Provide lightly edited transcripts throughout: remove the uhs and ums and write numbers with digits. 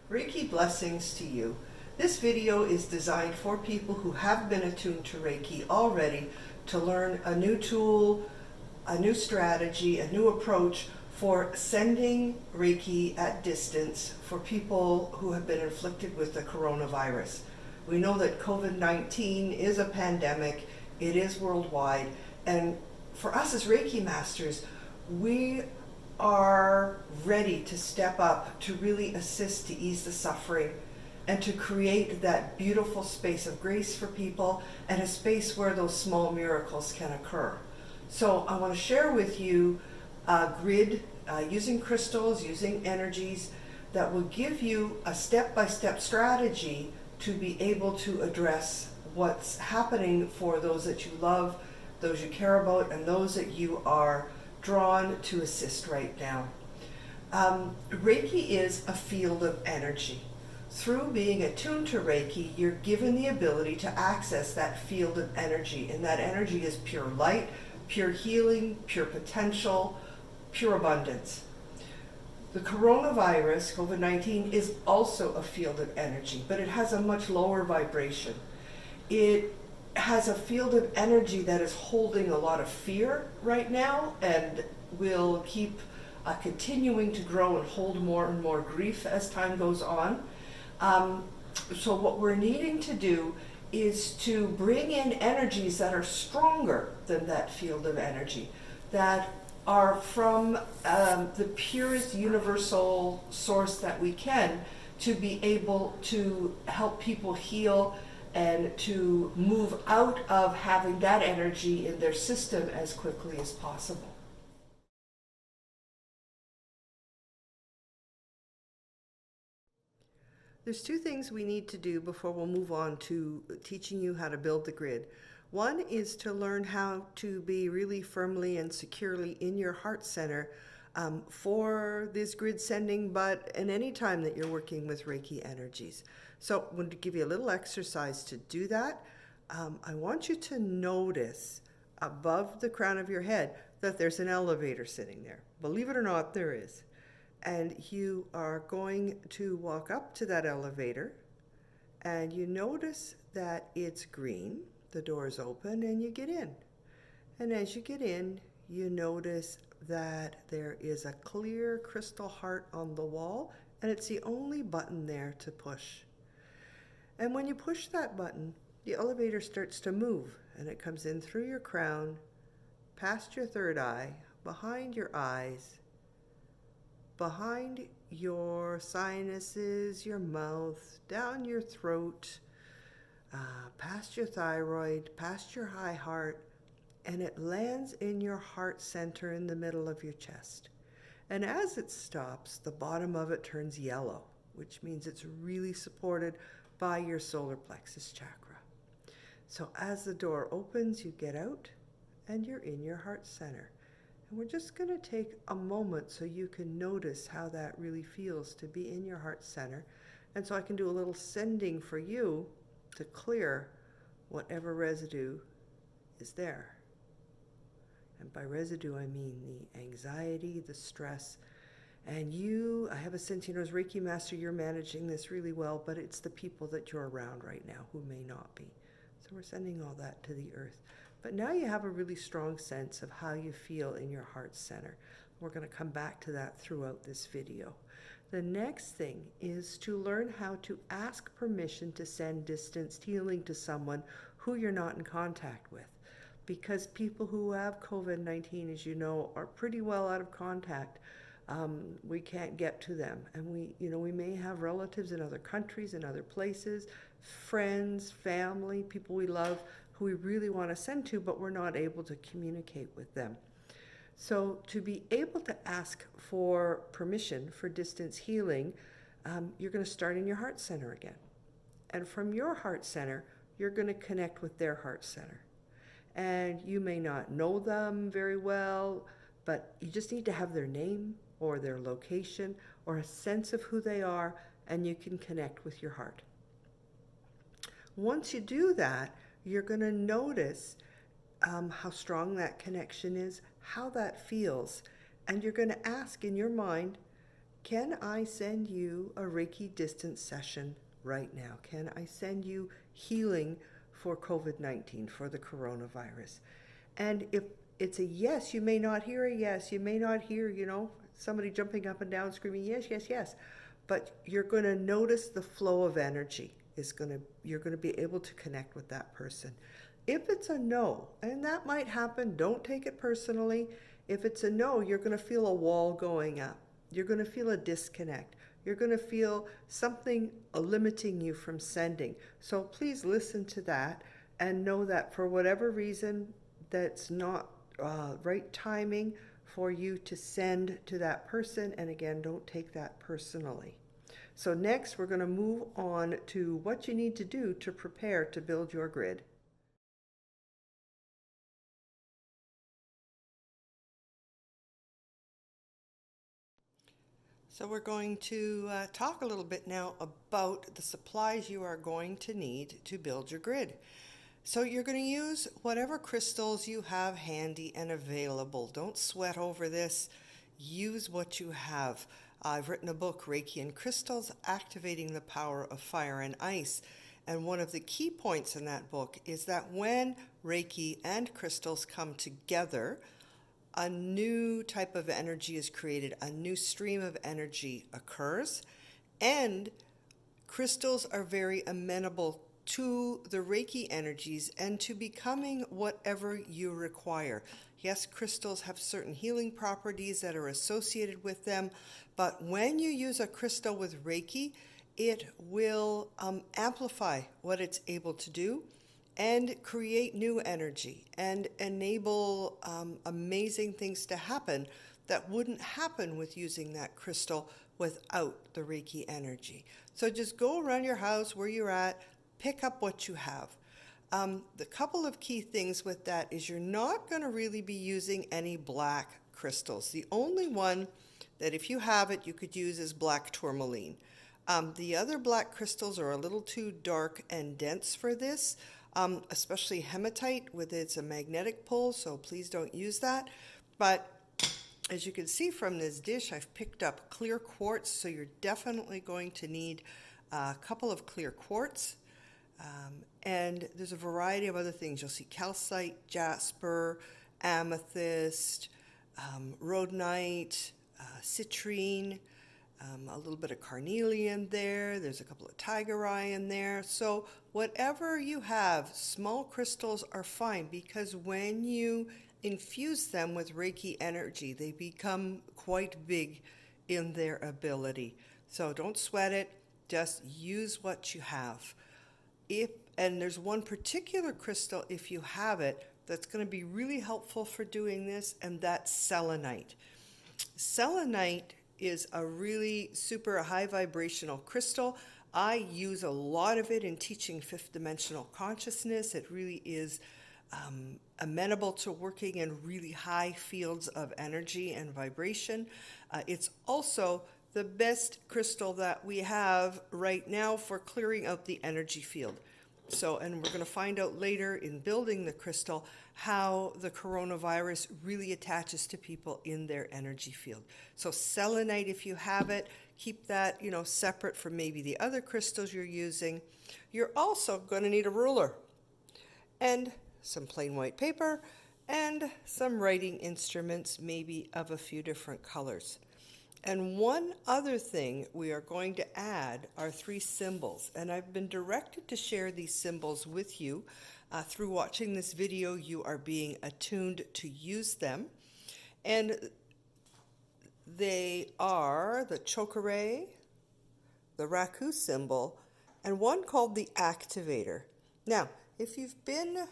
Reiki blessings to you. This video is designed for people who have been attuned to Reiki already to learn a new tool, a new strategy, a new approach for sending Reiki at distance for people who have been inflicted with the coronavirus. We know that COVID-19 is a pandemic, it is worldwide, and for us as Reiki Masters, we are ready to step up to really assist to ease the suffering and to create that beautiful space of grace for people and a space where those small miracles can occur. So I want to share with you a grid using crystals, using energies that will give you a step-by-step strategy to be able to address what's happening for those that you love, those you care about, and those that you are drawn to assist right now. Reiki is a field of energy. Through being attuned to Reiki, you're given the ability to access that field of energy, and that energy is pure light, pure healing, pure potential, pure abundance. The coronavirus, COVID-19, is also a field of energy, but it has a much lower vibration. It has a field of energy that is holding a lot of fear right now and will keep continuing to grow and hold more and more grief as time goes on. So what we're needing to do is to bring in energies that are stronger than that field of energy, that are from the purest universal source that we can, to be able to help people heal and to move out of having that energy in their system as quickly as possible. There's two things we need to do before we'll move on to teaching you how to build the grid. One is to learn how to be really firmly and securely in your heart center for this grid sending, but at any time that you're working with Reiki energies. So I'm going to give you a little exercise to do that. I want you to notice above the crown of your head that there's an elevator sitting there. Believe it or not, there is. And you are going to walk up to that elevator, and you notice that it's green. The door is open and you get in. And as you get in, you notice that there is a clear crystal heart on the wall, and it's the only button there to push. And when you push that button, the elevator starts to move, and it comes in through your crown, past your third eye, behind your eyes, behind your sinuses, your mouth, down your throat, past your thyroid, past your high heart, and it lands in your heart center in the middle of your chest. And as it stops, the bottom of it turns yellow, which means it's really supported by your solar plexus chakra. So as the door opens, you get out and you're in your heart center. And we're just going to take a moment so you can notice how that really feels to be in your heart center. And so I can do a little sending for you to clear whatever residue is there. And by residue, I mean the anxiety, the stress. And you, I have a sense, as Reiki Master, you're managing this really well, but it's the people that you're around right now who may not be. So we're sending all that to the earth. But now you have a really strong sense of how you feel in your heart center. We're going to come back to that throughout this video. The next thing is to learn how to ask permission to send distance healing to someone who you're not in contact with. Because people who have COVID-19, as you know, are pretty well out of contact. We can't get to them. And we may have relatives in other countries, in other places, friends, family, people we love, who we really want to send to, but we're not able to communicate with them. So to be able to ask for permission for distance healing, you're going to start in your heart center again. And from your heart center, you're going to connect with their heart center. And you may not know them very well, but you just need to have their name or their location or a sense of who they are, and you can connect with your heart. Once you do that, you're going to notice how strong that connection is, how that feels, and you're going to ask in your mind, can I send you a Reiki distance session right now? Can I send you healing for COVID-19, for the coronavirus? And if it's a yes, you may not hear a yes. You may not hear, somebody jumping up and down screaming, yes, yes, yes. But you're going to notice the flow of energy you're going to be able to connect with that person. If it's a no, and that might happen, don't take it personally. If it's a no, you're going to feel a wall going up. You're going to feel a disconnect. You're going to feel something limiting you from sending. So please listen to that and know that for whatever reason, that's not right timing for you to send to that person. And again, don't take that personally. So next, we're going to move on to what you need to do to prepare to build your grid. So we're going to talk a little bit now about the supplies you are going to need to build your grid. So you're going to use whatever crystals you have handy and available. Don't sweat over this. Use what you have. I've written a book, Reiki and Crystals, Activating the Power of Fire and Ice. And one of the key points in that book is that when Reiki and crystals come together, a new type of energy is created, a new stream of energy occurs, and crystals are very amenable to the Reiki energies and to becoming whatever you require. Yes, crystals have certain healing properties that are associated with them, but when you use a crystal with Reiki, it will amplify what it's able to do and create new energy and enable amazing things to happen that wouldn't happen with using that crystal without the Reiki energy. So just go around your house where you're at, pick up what you have. The couple of key things with that is you're not going to really be using any black crystals. The only one that if you have it, you could use is black tourmaline. The other black crystals are a little too dark and dense for this, especially hematite with its magnetic pull, so please don't use that. But as you can see from this dish, I've picked up clear quartz, so you're definitely going to need a couple of clear quartz. And there's a variety of other things. You'll see calcite, jasper, amethyst, rhodonite, citrine, a little bit of carnelian there. There's a couple of tiger eye in there. So whatever you have, small crystals are fine, because when you infuse them with Reiki energy, they become quite big in their ability. So don't sweat it. Just use what you have. And there's one particular crystal, if you have it, that's going to be really helpful for doing this, and that's selenite. Selenite is a really super high vibrational crystal. I use a lot of it in teaching fifth dimensional consciousness. It really is amenable to working in really high fields of energy and vibration. It's also the best crystal that we have right now for clearing out the energy field. So, and we're going to find out later in building the crystal how the coronavirus really attaches to people in their energy field. So selenite, if you have it, keep that, separate from maybe the other crystals you're using. You're also going to need a ruler and some plain white paper and some writing instruments, maybe of a few different colors. And one other thing we are going to add are 3 symbols. And I've been directed to share these symbols with you. Through watching this video, you are being attuned to use them. And they are the chokore, the raku symbol, and one called the activator. Now, if you've been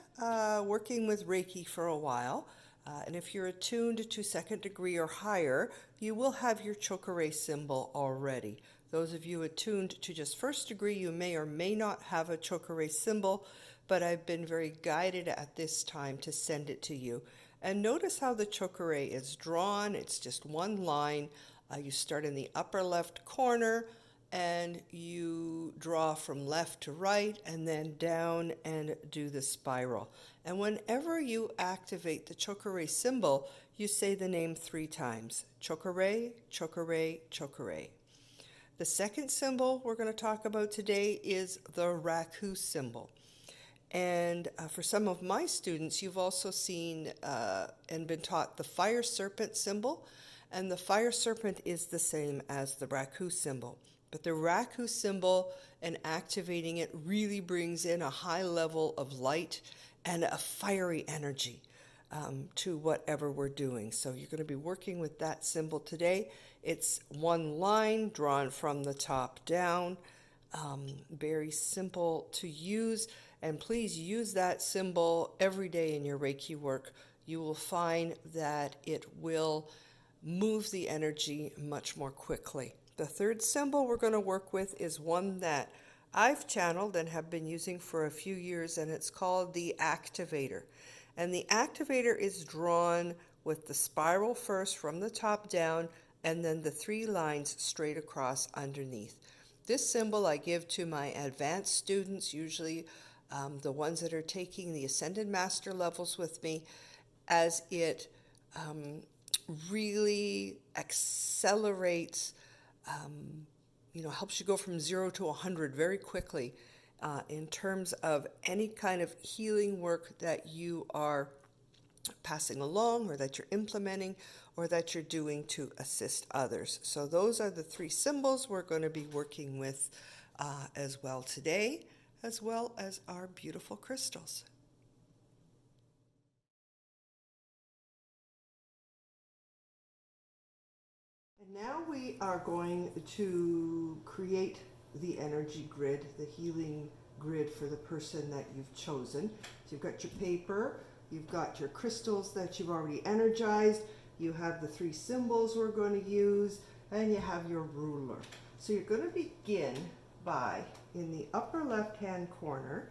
working with Reiki for a while, and if you're attuned to second degree or higher, you will have your chokore symbol already. Those of you attuned to just first degree, you may or may not have a chokore symbol, but I've been very guided at this time to send it to you. And notice how the chokore is drawn. It's just one line. You start in the upper left corner, and you draw from left to right and then down and do the spiral. And whenever you activate the Chokure symbol, you say the name 3 times. Chokure, Chokure, Chokure. The second symbol we're going to talk about today is the Raku symbol. And for some of my students, you've also seen and been taught the fire serpent symbol. And the fire serpent is the same as the Raku symbol. But the Raku symbol and activating it really brings in a high level of light and a fiery energy to whatever we're doing. So you're going to be working with that symbol today. It's one line drawn from the top down. Very simple to use. And please use that symbol every day in your Reiki work. You will find that it will move the energy much more quickly. The third symbol we're going to work with is one that I've channeled and have been using for a few years, and it's called the activator. And the activator is drawn with the spiral first from the top down, and then the 3 lines straight across underneath. This symbol I give to my advanced students, usually the ones that are taking the Ascended Master levels with me, as it really accelerates, helps you go from 0 to 100 very quickly in terms of any kind of healing work that you are passing along or that you're implementing or that you're doing to assist others. So those are the 3 symbols we're going to be working with as well today, as well as our beautiful crystals. And now we are going to create the energy grid, the healing grid for the person that you've chosen. So you've got your paper, you've got your crystals that you've already energized, you have the 3 symbols we're going to use, and you have your ruler. So you're going to begin by, in the upper left-hand corner,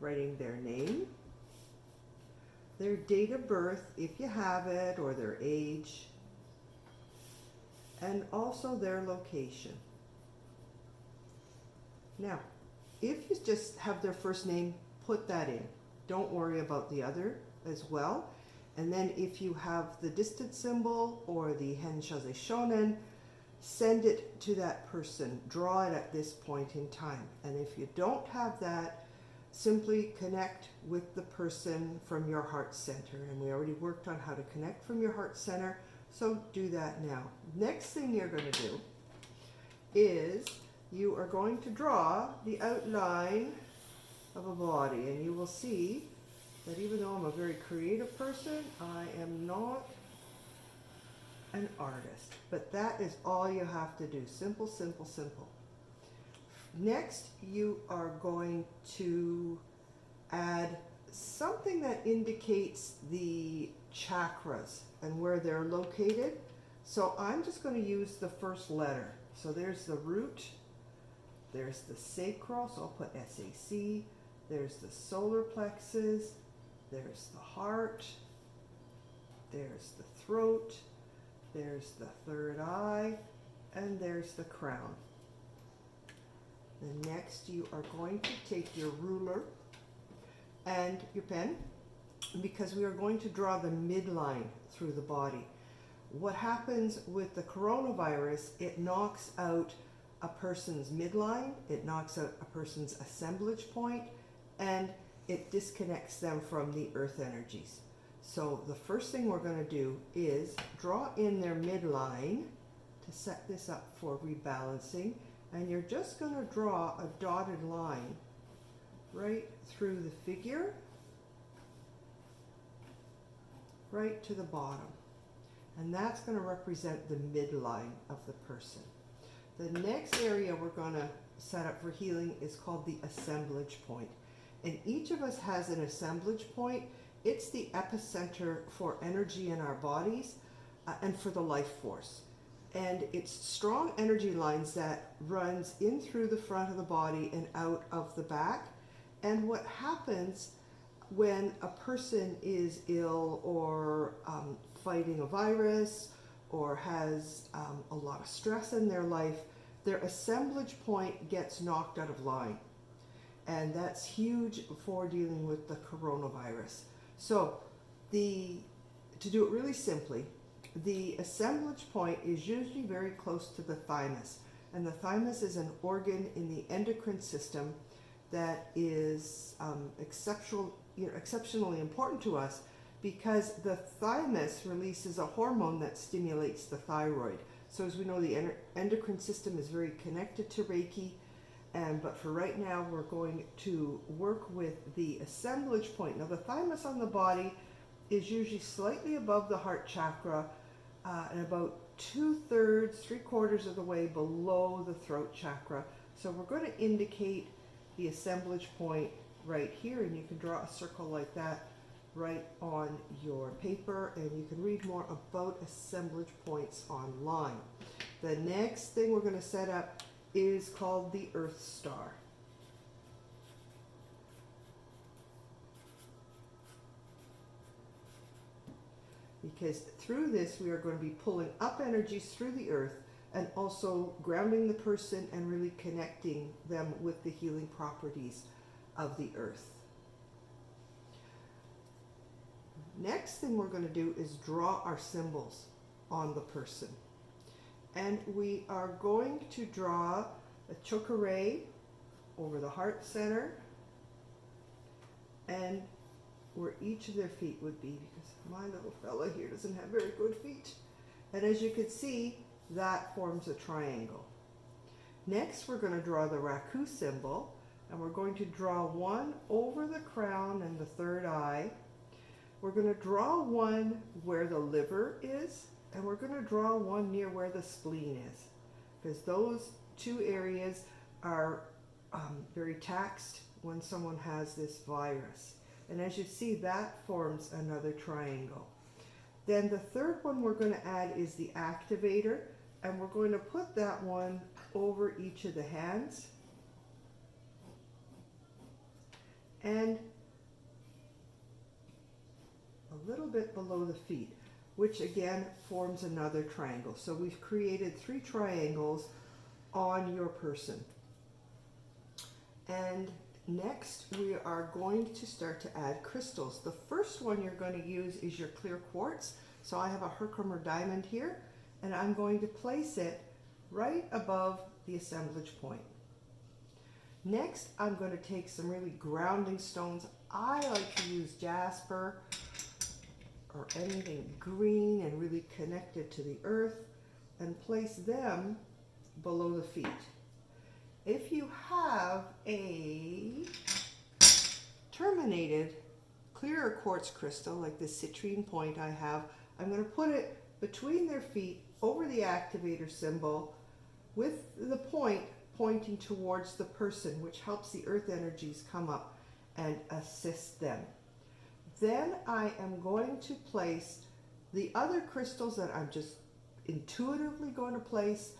writing their name, their date of birth, if you have it, or their age, and also their location. Now, if you just have their first name, put that in. Don't worry about the other as well. And then if you have the distance symbol or the Henshaze Shonen, send it to that person. Draw it at this point in time. And if you don't have that, simply connect with the person from your heart center. And we already worked on how to connect from your heart center, so do that now. Next thing you're going to do is you are going to draw the outline of a body, and you will see that even though I'm a very creative person, I am not an artist. But that is all you have to do. Simple, simple, simple. Next, you are going to add something that indicates the chakras and where they're located. So I'm just going to use the first letter. So there's the root, there's the sacral, so I'll put SAC, there's the solar plexus, there's the heart, there's the throat, there's the third eye, and there's the crown. And next you are going to take your ruler and your pen, because we are going to draw the midline through the body. What happens with the coronavirus, it knocks out a person's midline, it knocks out a person's assemblage point, and it disconnects them from the earth energies. So the first thing we're going to do is draw in their midline to set this up for rebalancing, and you're just going to draw a dotted line right through the figure, right to the bottom. And that's going to represent the midline of the person. The next area we're going to set up for healing is called the assemblage point. And each of us has an assemblage point. It's the epicenter for energy in our bodies and for the life force. And it's strong energy lines that runs in through the front of the body and out of the back. And what happens when a person is ill or fighting a virus or has a lot of stress in their life, their assemblage point gets knocked out of line. And that's huge for dealing with the coronavirus. So to do it really simply, the assemblage point is usually very close to the thymus. And the thymus is an organ in the endocrine system that is exceptionally important to us, because the thymus releases a hormone that stimulates the thyroid. So as we know, the endocrine system is very connected to Reiki. But for right now, we're going to work with the assemblage point. Now, the thymus on the body is usually slightly above the heart chakra and about 2/3, 3/4 of the way below the throat chakra. So we're going to indicate the assemblage point right here, and you can draw a circle like that right on your paper, and you can read more about assemblage points online. The next thing we're going to set up is called the Earth Star. Because through this, we are going to be pulling up energies through the earth and also grounding the person and really connecting them with the healing properties of the earth. Next thing we're going to do is draw our symbols on the person. And we are going to draw a chakra over the heart center and where each of their feet would be, because my little fella here doesn't have very good feet. And as you can see, that forms a triangle. Next, we're going to draw the Raku symbol, and we're going to draw one over the crown and the third eye. We're going to draw one where the liver is, and we're going to draw one near where the spleen is, because those two areas are very taxed when someone has this virus. And as you see, that forms another triangle. Then the third one we're going to add is the activator, and we're going to put that one over each of the hands and a little bit below the feet, which again forms another triangle. So we've created 3 triangles on your person. And next, we are going to start to add crystals. The first one you're going to use is your clear quartz. So I have a Herkimer diamond here, and I'm going to place it right above the assemblage point. Next, I'm going to take some really grounding stones. I like to use jasper or anything green and really connected to the earth, and place them below the feet. If you have a terminated clear quartz crystal like the citrine point I have, I'm going to put it between their feet over the activator symbol with the point pointing towards the person, which helps the earth energies come up and assist them. Then I am going to place the other crystals that I'm just intuitively going to place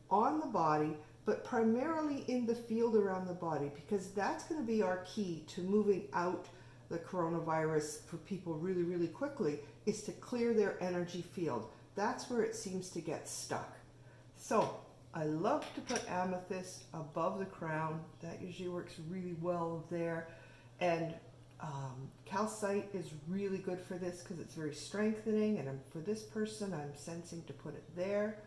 on the body, but primarily in the field around the body, because that's going to be our key to moving out the coronavirus for people really, really quickly, is to clear their energy field. That's where it seems to get stuck. So I love to put amethyst above the crown. That usually works really well there. And calcite is really good for this because it's very strengthening, and for this person I'm sensing to put it there.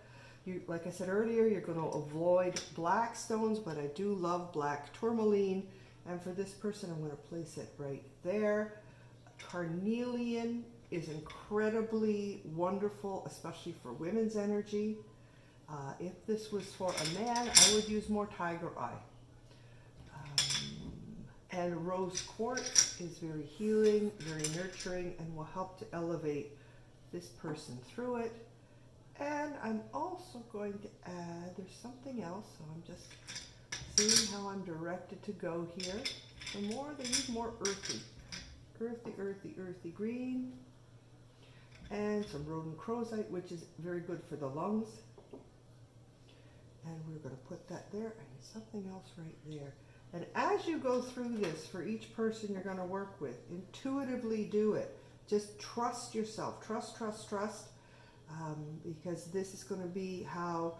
Like I said earlier, you're going to avoid black stones, but I do love black tourmaline, and for this person I'm going to place it right there. Carnelian is incredibly wonderful, especially for women's energy. If this was for a man, I would use more tiger eye. And rose quartz is very healing, very nurturing, and will help to elevate this person through it. And I'm also going to add, there's something else, so I'm just seeing how I'm directed to go here. They use more earthy green, and some rodent crozite, which is very good for the lungs. And we're going to put that there, and something else right there. And as you go through this, for each person you're going to work with, intuitively do it. Just trust yourself. Trust. Because this is going to be how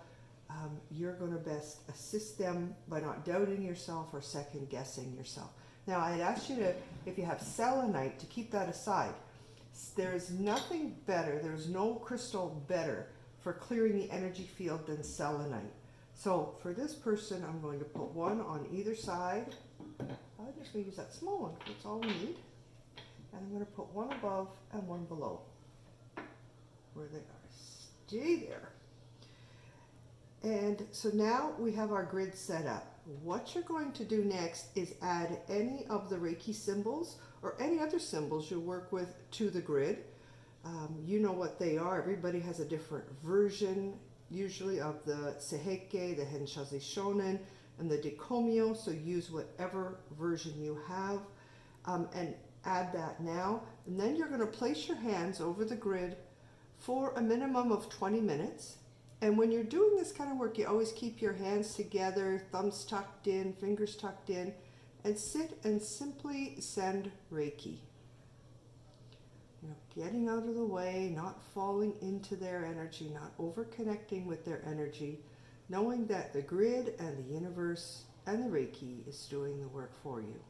you're going to best assist them by not doubting yourself or second guessing yourself. Now, I'd ask you to, if you have selenite, to keep that aside. There's nothing better, there's no crystal better for clearing the energy field than selenite. So for this person, I'm going to put one on either side. I'm just going to use that small one, that's all we need. And I'm going to put one above and one below, where they are. Stay there. And so now we have our grid set up. What you're going to do next is add any of the Reiki symbols or any other symbols you work with to the grid. You know what they are. Everybody has a different version, usually, of the Seiheke, the Henshazi Shonen, and the Dekomyo. So use whatever version you have and add that now. And then you're going to place your hands over the grid for a minimum of 20 minutes. And when you're doing this kind of work, you always keep your hands together, thumbs tucked in, fingers tucked in, and sit and simply send Reiki. You know, getting out of the way, not falling into their energy, not over-connecting with their energy, knowing that the grid and the universe and the Reiki is doing the work for you.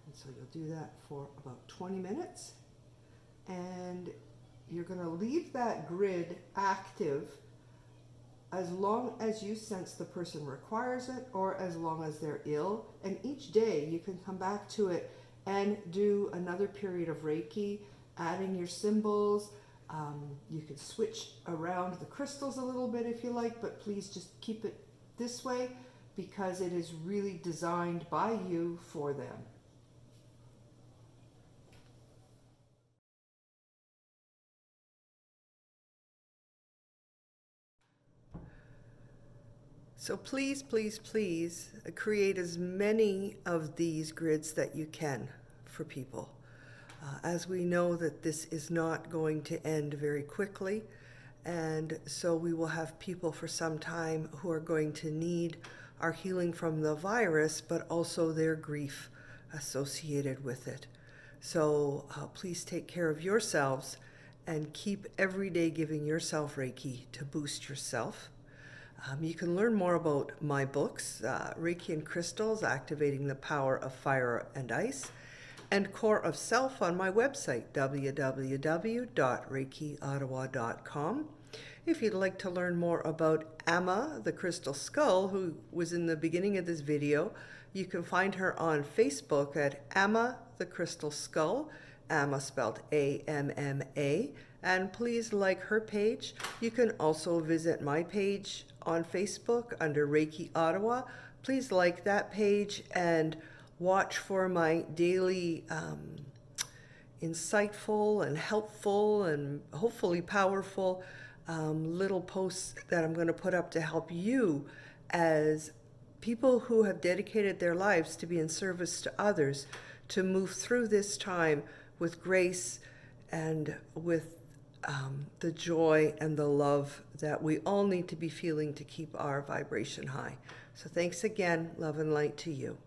And so you'll do that for about 20 minutes. And you're going to leave that grid active as long as you sense the person requires it or as long as they're ill. And each day you can come back to it and do another period of Reiki, adding your symbols. You can switch around the crystals a little bit if you like, but please just keep it this way because it is really designed by you for them. So please, please, please create as many of these grids that you can for people. As we know that this is not going to end very quickly, and so we will have people for some time who are going to need our healing from the virus, but also their grief associated with it. So please take care of yourselves and keep every day giving yourself Reiki to boost yourself. You can learn more about my books, Reiki and Crystals, Activating the Power of Fire and Ice, and Core of Self on my website, www.reikiottawa.com. If you'd like to learn more about Amma, the Crystal Skull, who was in the beginning of this video, you can find her on Facebook at Amma, the Crystal Skull, Amma spelled A-M-M-A, and please like her page. You can also visit my page on Facebook under Reiki Ottawa. Please like that page and watch for my daily insightful and helpful and hopefully powerful little posts that I'm going to put up to help you as people who have dedicated their lives to be in service to others to move through this time with grace and with the joy and the love that we all need to be feeling to keep our vibration high. So thanks again. Love and light to you.